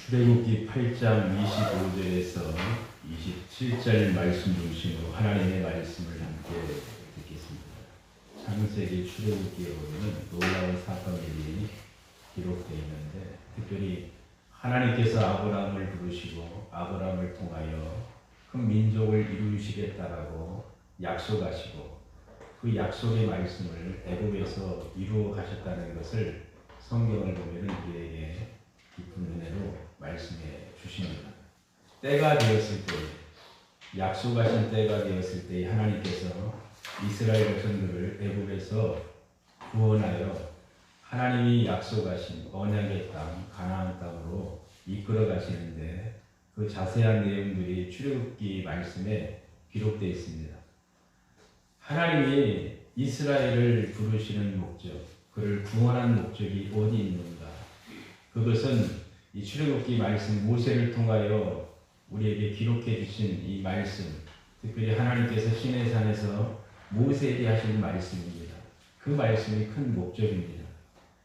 출애굽기 8장 25절에서 27절 말씀 중심으로 하나님의 말씀을 함께 듣겠습니다. 창세기 출애굽기에 보면 놀라운 사건들이 기록되어 있는데, 특별히 하나님께서 아브라함을 부르시고 아브라함을 통하여 큰 민족을 이루시겠다라고 약속하시고, 그 약속의 말씀을 애굽에서 이루어 가셨다는 것을 성경을 보면 우리에게 깊은 은혜로 말씀해 주십니다. 때가 되었을 때, 약속하신 때가 되었을 때 하나님께서 이스라엘 백성들을 애굽에서 구원하여 하나님이 약속하신 언약의 땅 가나안 땅으로 이끌어 가시는데, 그 자세한 내용들이 출애굽기 말씀에 기록되어 있습니다. 하나님이 이스라엘을 부르시는 목적, 그를 구원한 목적이 어디 있는가? 그것은 이 출애굽기 말씀, 모세를 통하여 우리에게 기록해 주신 이 말씀, 특별히 하나님께서 시내산에서 모세에게 하신 말씀입니다. 그 말씀이 큰 목적입니다.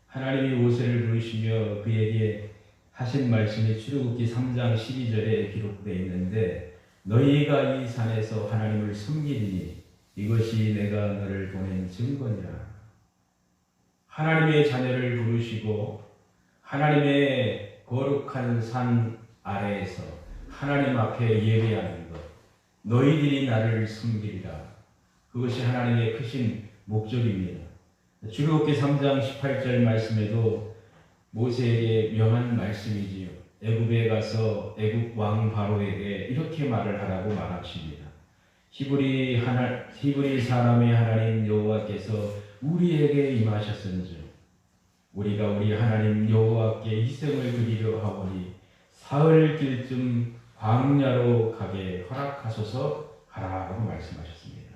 하나님이 모세를 부르시며 그에게 하신 말씀이 출애굽기 3장 12절에 기록되어 있는데, 너희가 이 산에서 하나님을 섬기리니 이것이 내가 너를 보낸 증거니라. 하나님의 자녀를 부르시고 하나님의 거룩한 산 아래에서 하나님 앞에 예배하는 것, 너희들이 나를 섬기리라. 그것이 하나님의 크신 목적입니다. 출애굽기 3장 18절 말씀에도 모세에게 명한 말씀이지요. 애굽에 가서 애굽 왕 바로에게 이렇게 말을 하라고 말하십니다. 히브리 사람의 하나님 여호와께서 우리에게 임하셨은즉 우리가 우리 하나님 여호와께 희생을 드리려 하오니 사흘 길쯤 광야로 가게 허락하소서 하라고 말씀하셨습니다.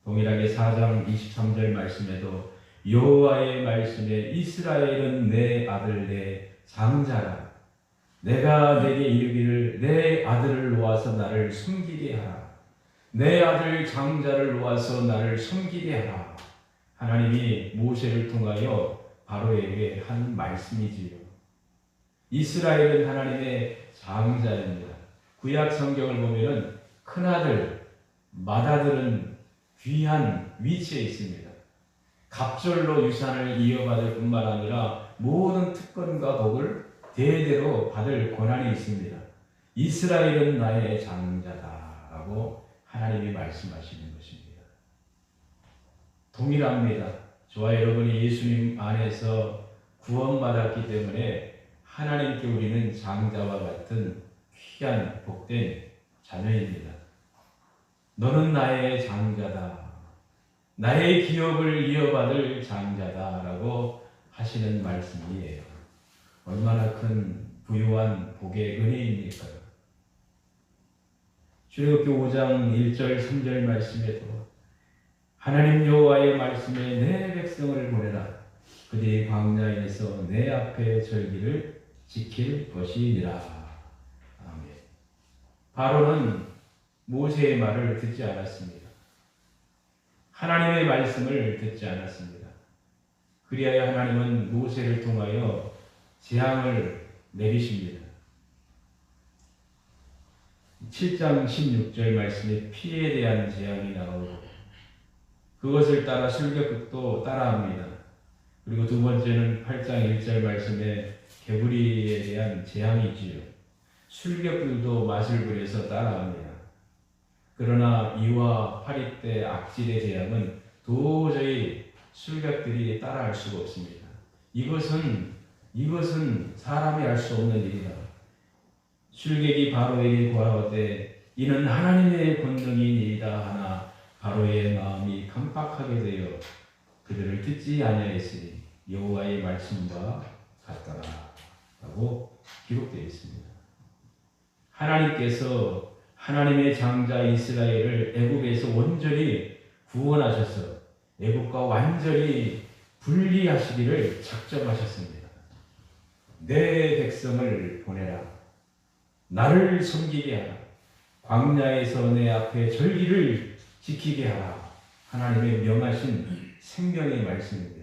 동일하게 4장 23절 말씀에도 여호와의 말씀에 이스라엘은 내 아들 내 장자라. 내가 내게 이르기를 내 아들을 놓아서 나를 섬기게 하라. 내 아들 장자를 놓아서 나를 섬기게 하라. 하나님이 모세를 통하여 바로에게 한 말씀이지요. 이스라엘은 하나님의 장자입니다. 구약 성경을 보면은 큰아들, 맏아들은 귀한 위치에 있습니다. 갑절로 유산을 이어받을 뿐만 아니라 모든 특권과 복을 대대로 받을 권한이 있습니다. 이스라엘은 나의 장자다라고 하나님이 말씀하시는 것입니다. 동일합니다. 저와 여러분이 예수님 안에서 구원받았기 때문에 하나님께 우리는 장자와 같은 귀한 복된 자녀입니다. 너는 나의 장자다. 나의 기업을 이어받을 장자다라고 하시는 말씀이에요. 얼마나 큰 부유한 복의 은혜입니까? 출애굽기 5장 1절 3절 말씀에도 하나님 여호와의 말씀에 내 백성을 보내라. 그들이 광야에서 내 앞에 절기를 지킬 것이니라. 아멘. 바로는 모세의 말을 듣지 않았습니다. 하나님의 말씀을 듣지 않았습니다. 그리하여 하나님은 모세를 통하여 재앙을 내리십니다. 7장 16절 말씀에 피에 대한 재앙이 나오고, 그것을 따라 술객도 따라합니다. 그리고 두 번째는 8장 1절 말씀에 개구리에 대한 재앙이지요. 술객들도 맛을 부려서 따라합니다. 그러나 이와 파리떼 악질의 재앙은 도저히 술객들이 따라할 수가 없습니다. 이것은 사람이 할 수 없는 일이다. 술객이 바로에게 고하되 이는 하나님의 권능이니이다 하나 바로의 마음이 깜빡하게 되어 그들을 듣지 아니하였으니 여호와의 말씀과 같더라 라고 기록되어 있습니다. 하나님께서 하나님의 장자 이스라엘을 애굽에서 온전히 구원하셔서 애굽과 완전히 분리하시기를 작정하셨습니다. 내 백성을 보내라. 나를 섬기게 하라. 광야에서 내 앞에 절기를 지키게 하라. 하나님의 명하신 생명의 말씀입니다.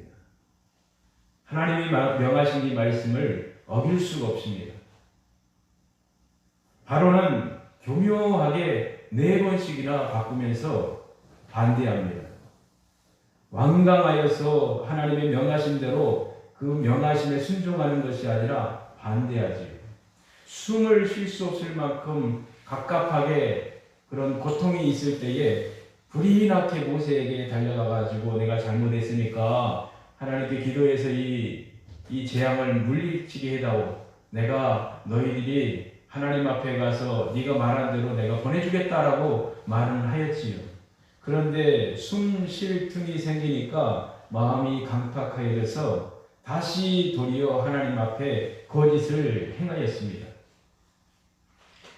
하나님이 명하신 이 말씀을 어길 수가 없습니다. 바로는 교묘하게 4번씩이나 바꾸면서 반대합니다. 완강하여서 하나님의 명하신 대로 그 명하심에 순종하는 것이 아니라 반대하지요. 숨을 쉴 수 없을 만큼 갑갑하게 그런 고통이 있을 때에 불이 나게 모세에게 달려가가지고 내가 잘못했으니까 하나님께 기도해서 이 재앙을 물리치게 해다오. 내가 너희들이 하나님 앞에 가서 네가 말한 대로 내가 보내주겠다라고 말은 하였지요. 그런데 숨 쉴 틈이 생기니까 마음이 강팍하여져서 다시 도리어 하나님 앞에 거짓을 행하였습니다.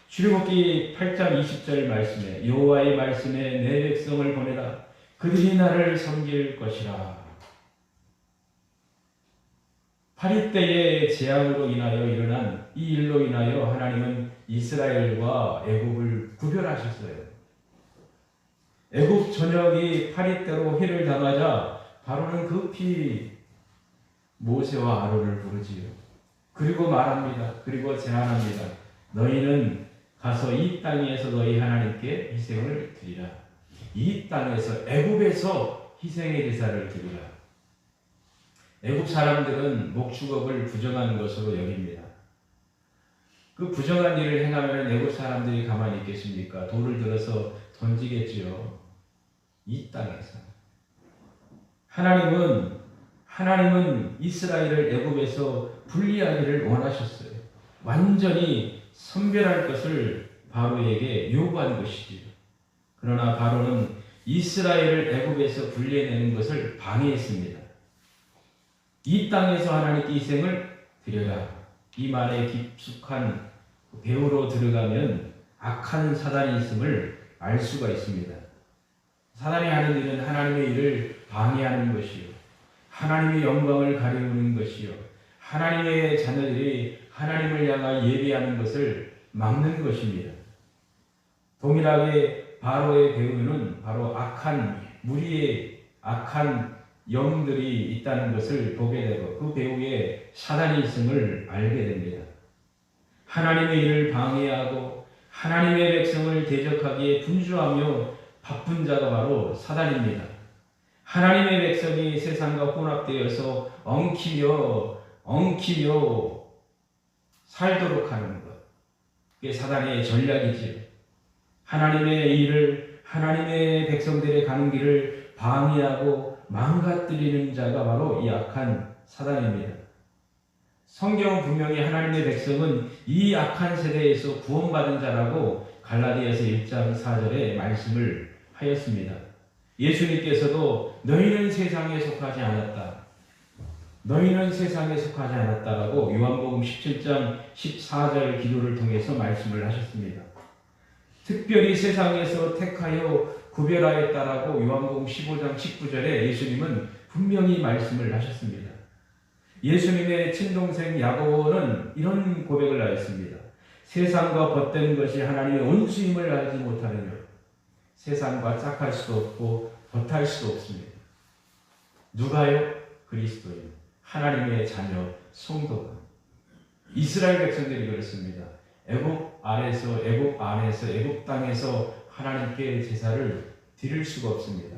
출애굽기 8장 20절 말씀에 여호와의 말씀에 내 백성을 보내라. 그들이 나를 섬길 것이라. 파리 때의 재앙으로 인하여 일어난 이 일로 인하여 하나님은 이스라엘과 애굽을 구별하셨어요. 애굽 전역이 파리 때로 해를 당하자 바로는 급히 모세와 아론을 부르지요. 그리고 말합니다. 그리고 제안합니다. 너희는 가서 이 땅에서 너희 하나님께 희생을 드리라. 이 땅에서 애굽에서 희생의 제사를 드리라. 애굽 사람들은 목축업을 부정한 것으로 여깁니다. 그 부정한 일을 행하면 애굽 사람들이 가만히 있겠습니까? 돌을 들어서 던지겠지요. 이 땅에서 하나님은 이스라엘을 애굽에서 분리하기를 원하셨어요. 완전히 선별할 것을 바로에게 요구한 것이지요. 그러나 바로는 이스라엘을 애굽에서 분리해내는 것을 방해했습니다. 이 땅에서 하나님께 희생을 드려라. 이 말에 깊숙한 배우로 들어가면 악한 사단이 있음을 알 수가 있습니다. 사단이 하는 일은 하나님의 일을 방해하는 것이요, 하나님의 영광을 가리우는 것이요, 하나님의 자녀들이 하나님을 향하여 예배하는 것을 막는 것입니다. 동일하게 바로의 배후에는 바로 악한 무리의 악한 영들이 있다는 것을 보게 되고 그 배후에 사단이 있음을 알게 됩니다. 하나님의 일을 방해하고 하나님의 백성을 대적하기에 분주하며 바쁜 자가 바로 사단입니다. 하나님의 백성이 세상과 혼합되어서 엉키며 살도록 하는 것, 그게 사단의 전략이지요. 하나님의 일을, 하나님의 백성들의 가는 길을 방해하고 망가뜨리는 자가 바로 이 악한 사단입니다. 성경은 분명히 하나님의 백성은 이 악한 세대에서 구원받은 자라고 갈라디아서 1장 4절에 말씀을 하였습니다. 예수님께서도 너희는 세상에 속하지 않았다. 너희는 세상에 속하지 않았다라고 요한복음 17장 14절 기도를 통해서 말씀을 하셨습니다. 특별히 세상에서 택하여 구별하였다라고 요한복음 15장 19절에 예수님은 분명히 말씀을 하셨습니다. 예수님의 친동생 야고보는 이런 고백을 하였습니다. 세상과 벗된 것이 하나님의 온수임을 알지 못하느냐. 세상과 짝할 수도 없고 벗할 수도 없습니다. 누가요? 그리스도인, 하나님의 자녀, 성도가. 이스라엘 백성들이 그렇습니다. 애굽 안에서 애굽 땅에서 하나님께 제사를 드릴 수가 없습니다.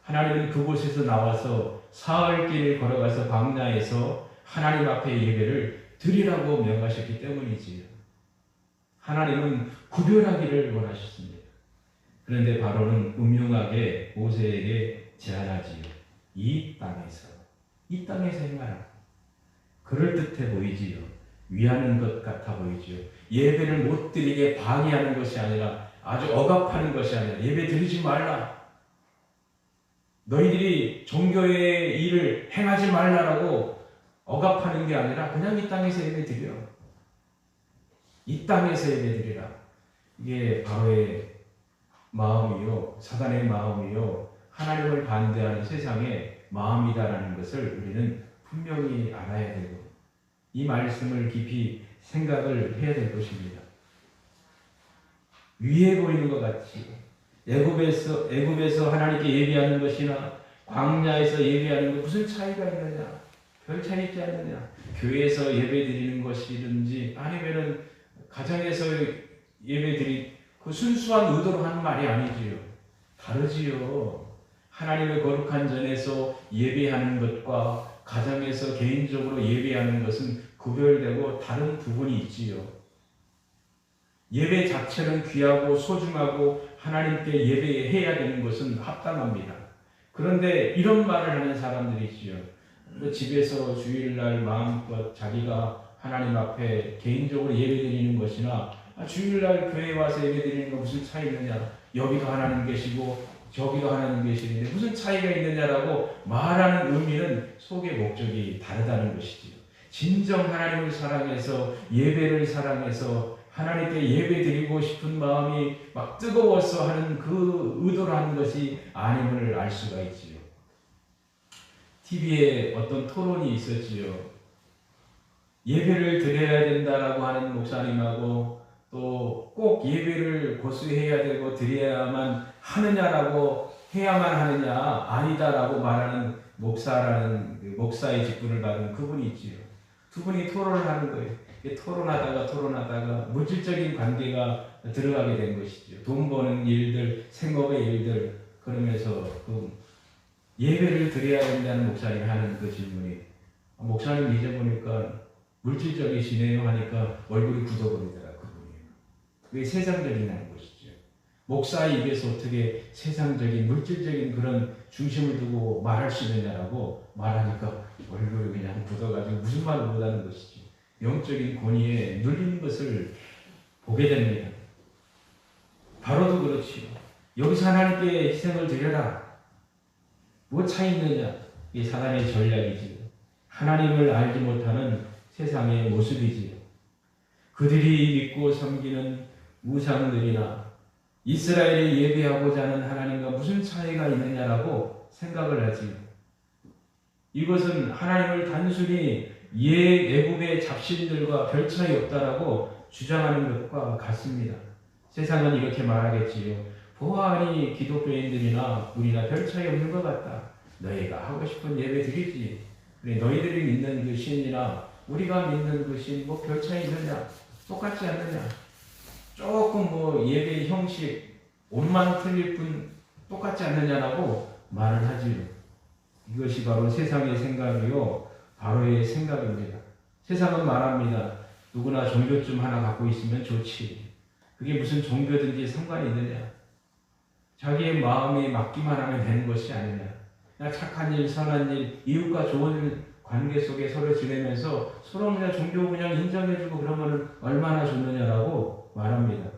하나님은 그곳에서 나와서 사흘길을 걸어가서 광야에서 하나님 앞에 예배를 드리라고 명하셨기 때문이지요. 하나님은 구별하기를 원하셨습니다. 그런데 바로는 음흉하게 모세에게 제안하지요. 이 땅에서 행하라. 그럴듯해 보이지요. 위하는 것 같아 보이지요. 예배를 못 드리게 방해하는 것이 아니라, 아주 억압하는 것이 아니라, 예배 드리지 말라. 너희들이 종교의 일을 행하지 말라라고 억압하는 게 아니라 그냥 이 땅에서 예배 드려. 이 땅에서 예배 드리라. 이게 바로의 마음이요, 사단의 마음이요, 하나님을 반대하는 세상의 마음이다라는 것을 우리는 분명히 알아야 되고 이 말씀을 깊이 생각을 해야 될 것입니다. 위에 보이는 것 같이 애굽에서 하나님께 예배하는 것이나 광야에서 예배하는 것 무슨 차이가 있느냐? 별 차이 있지 않느냐? 교회에서 예배 드리는 것이든지 아니면은 가정에서 예배드리 그 순수한 의도로 하는 말이 아니지요. 다르지요. 하나님의 거룩한 전에서 예배하는 것과 가정에서 개인적으로 예배하는 것은 구별되고 다른 부분이 있지요. 예배 자체는 귀하고 소중하고 하나님께 예배해야 되는 것은 합당합니다. 그런데 이런 말을 하는 사람들이 있지요. 집에서 주일날 마음껏 자기가 하나님 앞에 개인적으로 예배드리는 것이나 주일날 교회에 와서 예배드리는 거 무슨 차이 있느냐, 여기도 하나님 계시고 저기도 하나님 계시는데 무슨 차이가 있느냐라고 말하는 의미는 속의 목적이 다르다는 것이지요. 진정 하나님을 사랑해서 예배를 사랑해서 하나님께 예배드리고 싶은 마음이 막 뜨거워서 하는 그 의도로 하는 것이 아님을 알 수가 있지요. TV에 어떤 토론이 있었지요. 예배를 드려야 된다라고 하는 목사님하고 또 꼭 예배를 고수해야 되고 드려야만 하느냐라고 해야만 하느냐 아니다라고 말하는 목사라는 목사의 직분을 받은 그분이 있지요. 두 분이 토론을 하는 거예요. 토론하다가 물질적인 관계가 들어가게 된 것이죠. 돈 버는 일들, 생업의 일들 그러면서 그 예배를 드려야 된다는 목사님이 하는 그 질문이 목사님 이제 보니까 물질적이시네요 하니까 얼굴이 굳어버리더라 그분이. 그게 세상적이라는 것이죠. 목사의 입에서 어떻게 세상적인 물질적인 그런 중심을 두고 말할 수 있느냐라고 말하니까 얼굴이 그냥 굳어가지고 무슨 말을 못하는 것이죠. 영적인 권위에 눌리는 것을 보게 됩니다. 바로도 그렇지요. 여기서 하나님께 희생을 드려라. 뭐 차이 있느냐? 이 사단의 전략이지요. 하나님을 알지 못하는 세상의 모습이지요. 그들이 믿고 섬기는 우상들이나 이스라엘이 예배하고자 하는 하나님과 무슨 차이가 있느냐라고 생각을 하지요. 이것은 하나님을 단순히 애굽의 잡신들과 별 차이 없다라고 주장하는 것과 같습니다. 세상은 이렇게 말하겠지요. 보아하니 기독교인들이나 우리나 별 차이 없는 것 같다. 너희가 하고 싶은 예배 드리지. 그래, 너희들이 믿는 그 신이나 우리가 믿는 그 신 뭐 별 차이 있느냐? 똑같지 않느냐? 조금 뭐 예배 형식 옷만 틀릴 뿐 똑같지 않느냐라고 말을 하지요. 이것이 바로 세상의 생각이요, 바로의 생각입니다. 세상은 말합니다. 누구나 종교좀 하나 갖고 있으면 좋지. 그게 무슨 종교든지 상관이 있느냐? 자기의 마음에 맡기만 하면 되는 것이 아니냐. 그냥 착한 일, 선한 일, 이웃과 좋은 관계 속에 서로 지내면서 서로 그냥 종교 그냥 인정해주고 그러면 얼마나 좋느냐라고 말합니다.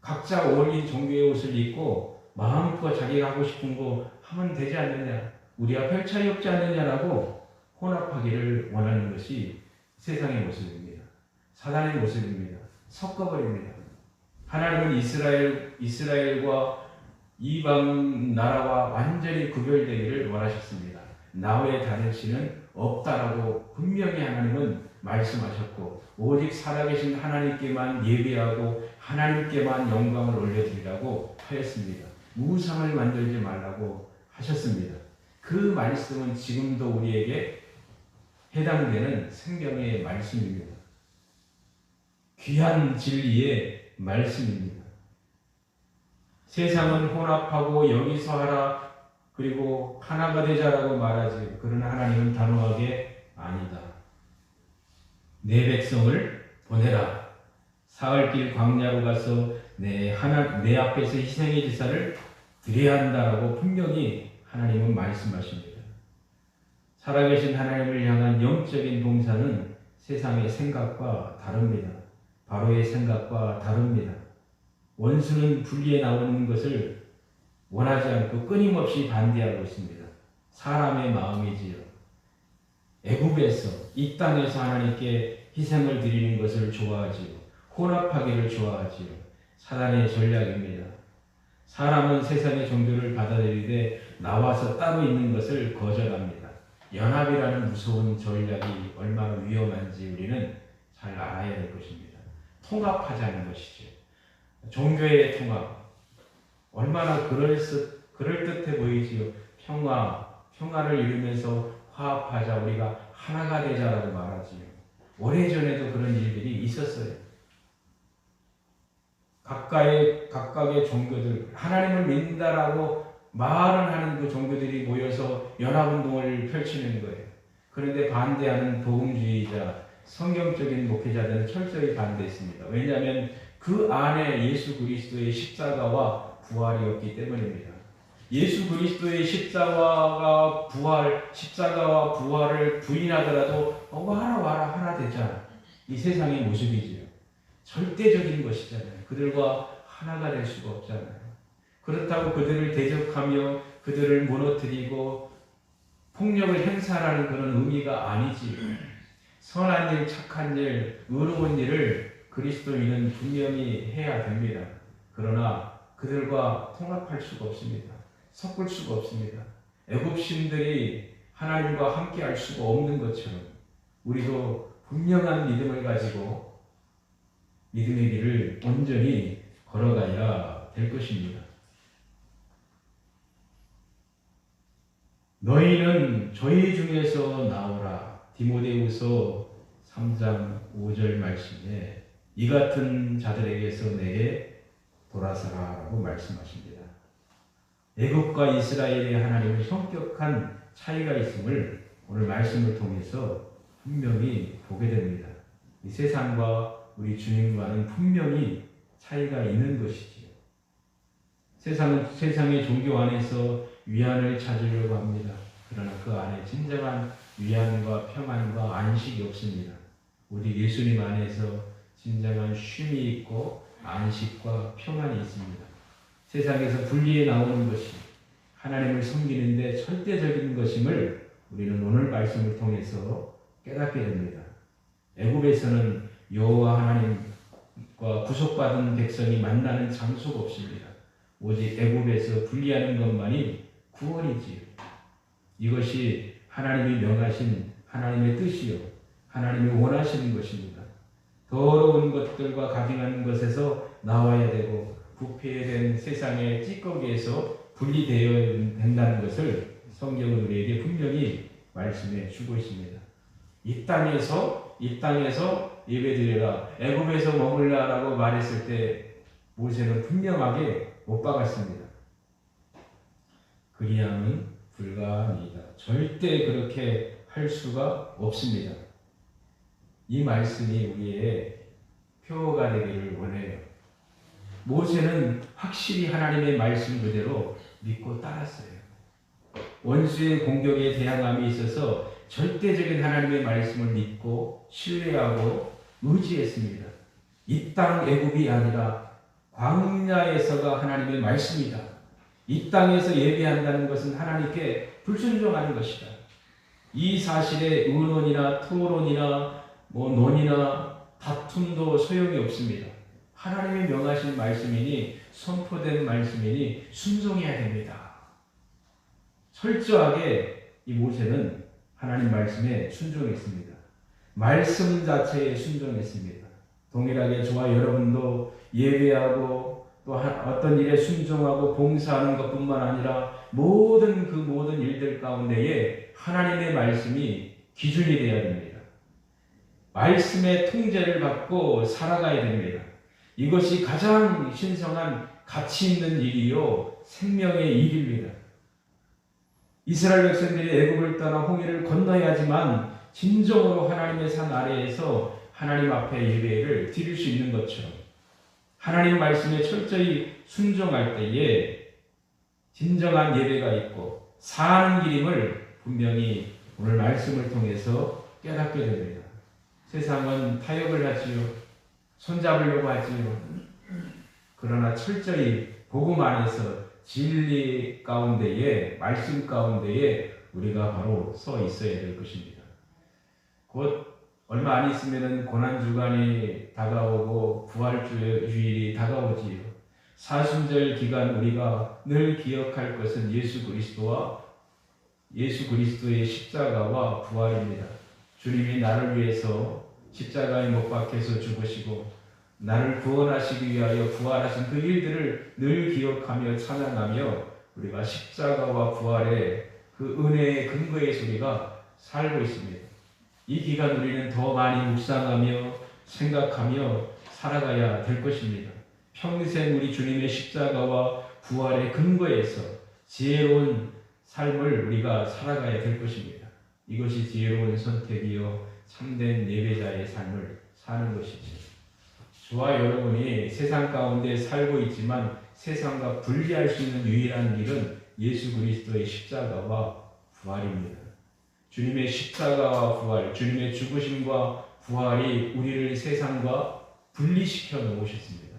각자 어울린 종교의 옷을 입고 마음껏 자기가 하고 싶은 거 하면 되지 않느냐. 우리와 별 차이 없지 않느냐라고 혼합하기를 원하는 것이 세상의 모습입니다. 사단의 모습입니다. 섞어버립니다. 하나님은 이스라엘과 이방 나라와 완전히 구별되기를 원하셨습니다. 나 외에 다른 신은 없다라고 분명히 하나님은 말씀하셨고 오직 살아계신 하나님께만 예배하고 하나님께만 영광을 올려드리라고 하였습니다. 우상을 만들지 말라고 하셨습니다. 그 말씀은 지금도 우리에게 해당되는 생명의 말씀입니다. 귀한 진리의 말씀입니다. 세상은 혼합하고 여기서 하라 그리고 하나가 되자라고 말하지. 그러나 하나님은 단호하게 아니다. 내 백성을 보내라. 사흘길 광야로 가서 내 앞에서 희생의 제사를 드려야 한다라고 분명히 하나님은 말씀하십니다. 살아계신 하나님을 향한 영적인 봉사는 세상의 생각과 다릅니다. 바로의 생각과 다릅니다. 원수는 분리해 나오는 것을 원하지 않고 끊임없이 반대하고 있습니다. 사람의 마음이지요. 애굽에서 이 땅에서 하나님께 희생을 드리는 것을 좋아하지요. 혼합하기를 좋아하지요. 사단의 전략입니다. 사람은 세상의 종교를 받아들이되 나와서 따로 있는 것을 거절합니다. 연합이라는 무서운 전략이 얼마나 위험한지 우리는 잘 알아야 될 것입니다. 통합하자는 것이죠. 종교의 통합. 얼마나 그럴듯해 보이지요. 평화를 이루면서 화합하자, 우리가 하나가 되자라고 말하지요. 오래전에도 그런 일들이 있었어요. 각각의 종교들, 하나님을 믿는다라고 말을 하는 그 종교들이 모여서 연합운동을 펼치는 거예요. 그런데 반대하는 복음주의자, 성경적인 목회자들은 철저히 반대했습니다. 왜냐하면 그 안에 예수 그리스도의 십자가와 부활이었기 때문입니다. 예수 그리스도의 십자가와 부활을 부인하더라도 와라 하나 되자. 이 세상의 모습이지요. 절대적인 것이잖아요. 그들과 하나가 될 수가 없잖아요. 그렇다고 그들을 대적하며 그들을 무너뜨리고 폭력을 행사하는 그런 의미가 아니지요. 선한 일, 착한 일, 의로운 일을 그리스도인은 분명히 해야 됩니다. 그러나 그들과 통합할 수가 없습니다. 섞을 수가 없습니다. 애굽신들이 하나님과 함께 할 수가 없는 것처럼 우리도 분명한 믿음을 가지고 믿음의 길을 온전히 걸어가야 될 것입니다. 너희는 저희 중에서 나오라. 디모데후서 3장 5절 말씀에 이 같은 자들에게서 내게 돌아서라라고 말씀하십니다. 애굽과 이스라엘의 하나님은 성격한 차이가 있음을 오늘 말씀을 통해서 분명히 보게 됩니다. 이 세상과 우리 주님과는 분명히 차이가 있는 것이지요. 세상의 종교 안에서 위안을 찾으려고 합니다. 그러나 그 안에 진정한 위안과 평안과 안식이 없습니다. 우리 예수님 안에서 진정한 쉼이 있고 안식과 평안이 있습니다. 세상에서 분리해 나오는 것이 하나님을 섬기는데 절대적인 것임을 우리는 오늘 말씀을 통해서 깨닫게 됩니다. 애굽에서는 여호와 하나님과 구속받은 백성이 만나는 장소가 없습니다. 오직 애굽에서 분리하는 것만이 구원이지요. 이것이 하나님이 명하신 하나님의 뜻이요, 하나님이 원하시는 것입니다. 더러운 것들과 가증한 것에서 나와야 되고 부패된 세상의 찌꺼기에서 분리되어야 된다는 것을 성경은 우리에게 분명히 말씀해 주고 있습니다. 이 땅에서 예배드려라, 애굽에서 머물라라고 말했을 때 모세는 분명하게 못 박았습니다. 그리함은 불가합니다. 절대 그렇게 할 수가 없습니다. 이 말씀이 우리의 표가 되기를 원해요. 모세는 확실히 하나님의 말씀 그대로 믿고 따랐어요. 원수의 공격에 대항함이 있어서 절대적인 하나님의 말씀을 믿고 신뢰하고 의지했습니다. 이 땅 애굽이 아니라 광야에서가 하나님의 말씀이다. 이 땅에서 예배한다는 것은 하나님께 불순종하는 것이다. 이 사실에 의논이나 토론이나 논의나 다툼도 소용이 없습니다. 하나님이 명하신 말씀이니 선포된 말씀이니 순종해야 됩니다. 철저하게 이 모세는 하나님 말씀에 순종했습니다. 말씀 자체에 순종했습니다. 동일하게 저와 여러분도 예배하고 또 어떤 일에 순종하고 봉사하는 것뿐만 아니라 모든 일들 가운데에 하나님의 말씀이 기준이 되어야 됩니다. 말씀의 통제를 받고 살아가야 됩니다. 이것이 가장 신성한 가치 있는 일이요 생명의 일입니다. 이스라엘 백성들이 애굽을 떠나 홍해를 건너야지만 진정으로 하나님의 산 아래에서 하나님 앞에 예배를 드릴 수 있는 것처럼 하나님 말씀에 철저히 순종할 때에 진정한 예배가 있고 사는 길임을 분명히 오늘 말씀을 통해서 깨닫게 됩니다. 세상은 타협을 하지요. 손잡으려고 하지요. 그러나 철저히 복음 안에서 진리 가운데에 말씀 가운데에 우리가 바로 서 있어야 될 것입니다. 곧 얼마 안 있으면 고난주간이 다가오고 부활주일이 다가오지요. 사순절 기간 우리가 늘 기억할 것은 예수 그리스도의 십자가와 부활입니다. 주님이 나를 위해서 십자가에 못 박혀서 죽으시고 나를 구원하시기 위하여 부활하신 그 일들을 늘 기억하며 찬양하며 우리가 십자가와 부활의 그 은혜의 근거의 소리가 살고 있습니다. 이 기간 우리는 더 많이 묵상하며 생각하며 살아가야 될 것입니다. 평생 우리 주님의 십자가와 부활의 근거에서 지혜로운 삶을 우리가 살아가야 될 것입니다. 이것이 지혜로운 선택이요 참된 예배자의 삶을 사는 것이죠. 저와 여러분이 세상 가운데 살고 있지만 세상과 분리할 수 있는 유일한 길은 예수 그리스도의 십자가와 부활입니다. 주님의 십자가와 부활, 주님의 죽으심과 부활이 우리를 세상과 분리시켜 놓으셨습니다.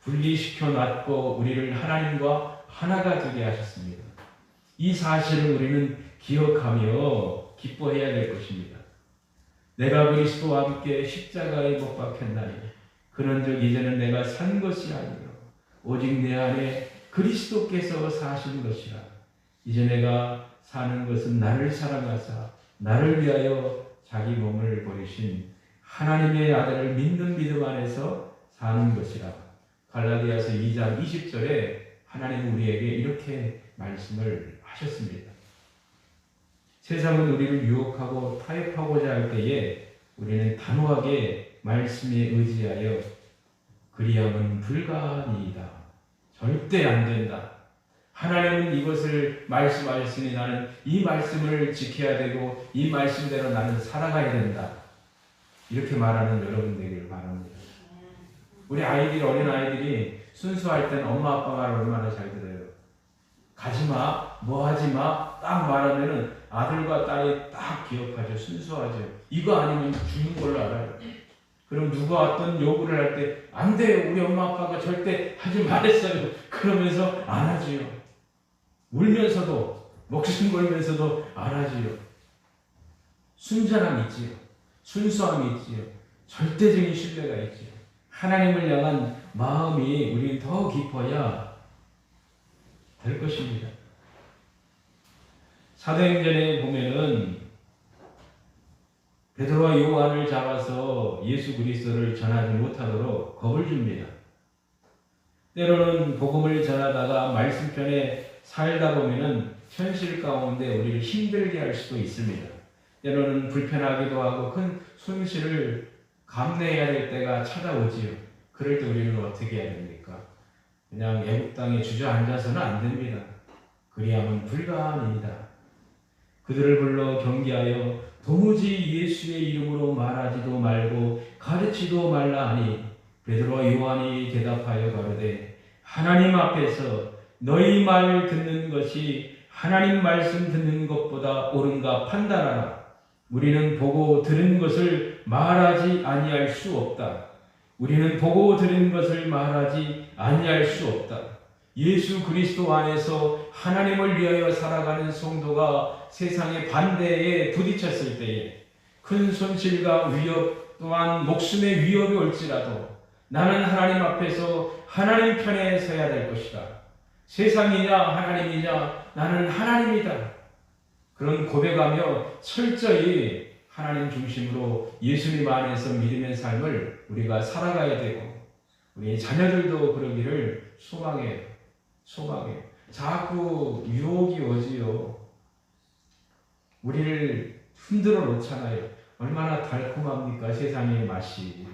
분리시켜 놨고 우리를 하나님과 하나가 되게 하셨습니다. 이 사실을 우리는 기억하며 기뻐해야 될 것입니다. 내가 그리스도와 함께 십자가에 못 박혔나니 그런즉 이제는 내가 산 것이 아니요 오직 내 안에 그리스도께서 사신 것이라. 이제 내가 사는 것은 나를 사랑하사 나를 위하여 자기 몸을 버리신 하나님의 아들을 믿는 믿음 안에서 사는 것이라. 갈라디아서 2장 20절에 하나님은 우리에게 이렇게 말씀을 하셨습니다. 세상은 우리를 유혹하고 타협하고자 할 때에 우리는 단호하게 말씀에 의지하여 그리함은 불가니이다. 절대 안 된다. 하나님은 이것을 말씀하셨으니 나는 이 말씀을 지켜야 되고 이 말씀대로 나는 살아가야 된다. 이렇게 말하는 여러분 되기를 바랍니다. 우리 아이들이, 어린 아이들이 순수할 때는 엄마 아빠 말을 얼마나 잘 들어요. 가지마, 뭐 하지마 딱 말하면은 아들과 딸이 딱 기억하죠. 순수하죠. 이거 아니면 죽는 걸로 알아요. 그럼 누가 어떤 요구를 할 때 안 돼요. 우리 엄마 아빠가 절대 하지 말랬어요. 그러면서 안 하지요. 울면서도 목숨 걸면서도 안 하지요. 순전함이 있지요. 순수함이 있지요. 절대적인 신뢰가 있지요. 하나님을 향한 마음이 우리는 더 깊어야 될 것입니다. 사도행전에 보면은 베드로와 요한을 잡아서 예수 그리스도를 전하지 못하도록 겁을 줍니다. 때로는 복음을 전하다가 말씀편에 살다 보면은 현실 가운데 우리를 힘들게 할 수도 있습니다. 때로는 불편하기도 하고 큰 손실을 감내해야 될 때가 찾아오지요. 그럴 때 우리는 어떻게 해야 됩니까? 그냥 애국 땅에 주저앉아서는 안 됩니다. 그리하면 불가합니다. 그들을 불러 경계하여 도무지 예수의 이름으로 말하지도 말고 가르치도 말라 하니 베드로와 요한이 대답하여 가로되 하나님 앞에서 너희 말 듣는 것이 하나님 말씀 듣는 것보다 옳은가 판단하라. 우리는 보고 들은 것을 말하지 아니할 수 없다. 우리는 보고 들은 것을 말하지 아니할 수 없다. 예수 그리스도 안에서 하나님을 위하여 살아가는 성도가 세상의 반대에 부딪혔을 때에 큰 손실과 위협 또한 목숨의 위협이 올지라도 나는 하나님 앞에서 하나님 편에 서야 될 것이다. 세상이냐 하나님이냐 나는 하나님이다. 그런 고백하며 철저히 하나님 중심으로 예수님 안에서 믿음의 삶을 우리가 살아가야 되고 우리 자녀들도 그러기를 소망해요. 자꾸 유혹이 오지요. 우리를 흔들어 놓잖아요. 얼마나 달콤합니까? 세상의 맛이.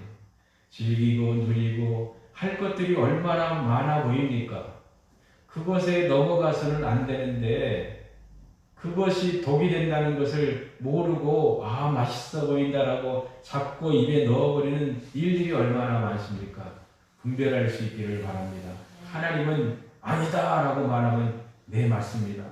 즐기고 누리고 할 것들이 얼마나 많아 보입니까? 그것에 넘어가서는 안 되는데 그것이 독이 된다는 것을 모르고 맛있어 보인다라고 잡고 입에 넣어버리는 일들이 얼마나 많습니까? 분별할 수 있기를 바랍니다. 하나님은 아니다라고 말하면 네 맞습니다.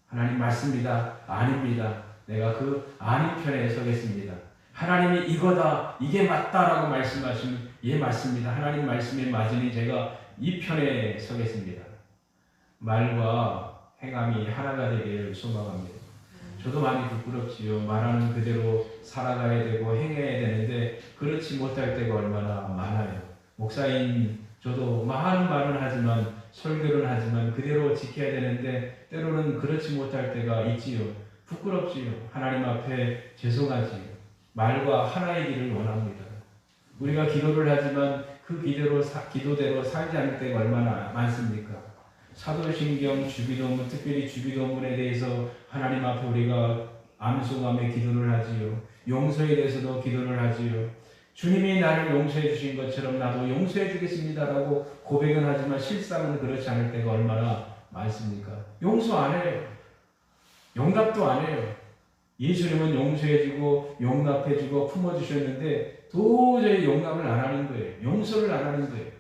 하나님 맞습니다. 아닙니다. 내가 그 아닌 편에 서겠습니다. 하나님이 이거다 이게 맞다라고 말씀하시면 예 맞습니다. 하나님 말씀에 맞으니 제가 이 편에 서겠습니다. 말과 행함이 하나가 되기를 소망합니다. 저도 많이 부끄럽지요. 말하는 그대로 살아가야 되고 행해야 되는데 그렇지 못할 때가 얼마나 많아요. 목사인 저도 많은 말은 하지만 설교를 하지만 그대로 지켜야 되는데 때로는 그렇지 못할 때가 있지요. 부끄럽지요. 하나님 앞에 죄송하지요. 말과 하나의 길을 원합니다. 우리가 기도를 하지만 그 기도대로 살지 않을 때가 얼마나 많습니까? 사도신경 주기도문, 특별히 주기도문에 대해서 하나님 앞에 우리가 암송하며 기도를 하지요. 용서에 대해서도 기도를 하지요. 주님이 나를 용서해 주신 것처럼 나도 용서해 주겠습니다라고 고백은 하지만 실상은 그렇지 않을 때가 얼마나 많습니까? 용서 안 해요. 용납도 안 해요. 예수님은 용서해주고 용납해주고 품어주셨는데 도저히 용납을 안 하는 거예요. 용서를 안 하는 거예요.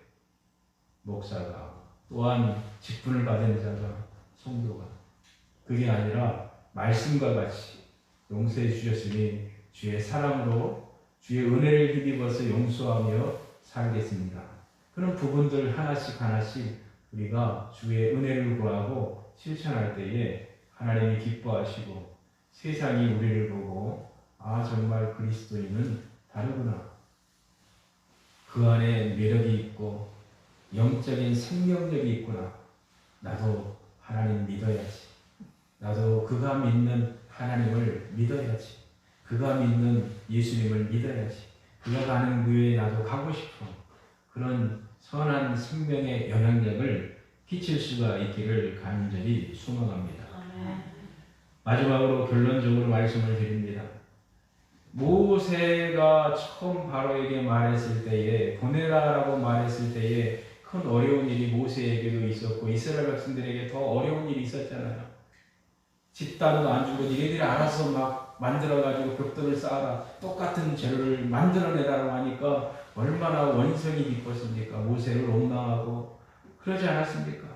목사가 또한 직분을 받은 자가 성도가 그게 아니라 말씀과 같이 용서해 주셨으니 주의 사랑으로 주의 은혜를 힘입어서 용서하며 살겠습니다. 그런 부분들 하나씩 우리가 주의 은혜를 구하고 실천할 때에 하나님이 기뻐하시고 세상이 우리를 보고 아 정말 그리스도인은 다르구나. 그 안에 매력이 있고 영적인 생명력이 있구나. 나도 하나님 믿어야지. 나도 그가 믿는 하나님을 믿어야지. 그가 믿는 예수님을 믿어야지. 그가 가는 교회에 나도 가고 싶어. 그런 선한 생명의 영향력을 끼칠 수가 있기를 간절히 소망합니다. 마지막으로 결론적으로 말씀을 드립니다. 모세가 처음 바로에게 말했을 때에 보내라라고 말했을 때에 큰 어려운 일이 모세에게도 있었고 이스라엘 백성들에게 더 어려운 일이 있었잖아요. 집단도 안 주고 니네들이 알아서 막 만들어가지고 벽돌을 쌓아라. 똑같은 재료를 만들어내라고 하니까 얼마나 원성이 깊었습니까? 모세를 원망하고 그러지 않았습니까?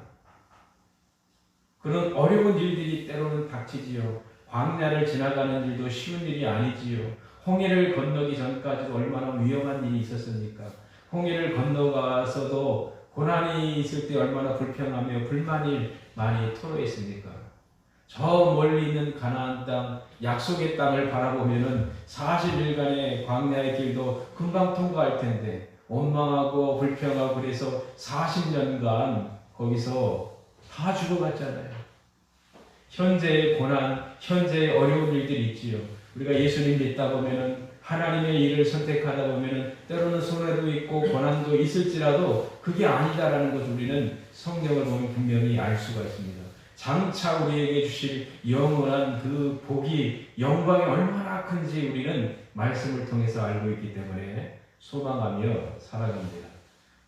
그런 어려운 일들이 때로는 닥치지요. 광야를 지나가는 일도 쉬운 일이 아니지요. 홍해를 건너기 전까지도 얼마나 위험한 일이 있었습니까? 홍해를 건너가서도 고난이 있을 때 얼마나 불평하며 불만이 많이 토로했습니까? 저 멀리 있는 가나안 땅, 약속의 땅을 바라보면은 40일간의 광야의 길도 금방 통과할 텐데 원망하고 불평하고 그래서 40년간 거기서 다 죽어갔잖아요. 현재의 고난, 현재의 어려운 일들이 있지요. 우리가 예수님 믿다 보면은 하나님의 일을 선택하다 보면은 때로는 손해도 있고 고난도 있을지라도 그게 아니다라는 것을 우리는 성경을 보면 분명히 알 수가 있습니다. 장차 우리에게 주실 영원한 그 복이 영광이 얼마나 큰지 우리는 말씀을 통해서 알고 있기 때문에 소망하며 살아갑니다.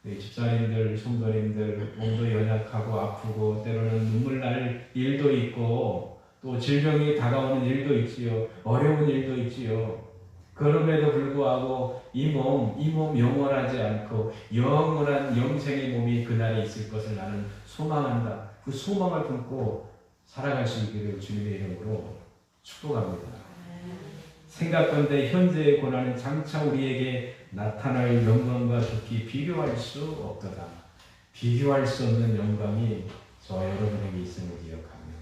집사님들, 성도님들 몸도 연약하고 아프고 때로는 눈물 날 일도 있고 또 질병이 다가오는 일도 있지요. 어려운 일도 있지요. 그럼에도 불구하고 이 몸 영원하지 않고 영원한 영생의 몸이 그날에 있을 것을 나는 소망한다. 그 소망을 품고 살아갈 수 있기를 주님의 이름으로 축복합니다. 생각건대 현재의 고난은 장차 우리에게 나타날 영광과 좋게 비교할 수 없도다. 비교할 수 없는 영광이 저와 여러분에게 있음을 기억하며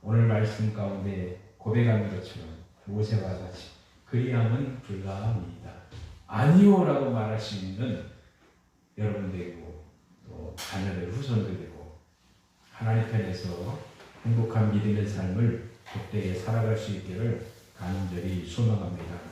오늘 말씀 가운데 고백하는 것처럼 모세와 같이 그리함은 불가합니다. 아니오라고 말할 수 있는 여러분 되고 또 자녀들 후손들 되고 하나님 편에서 행복한 믿음의 삶을 복되게 살아갈 수 있기를 간절히 소망합니다.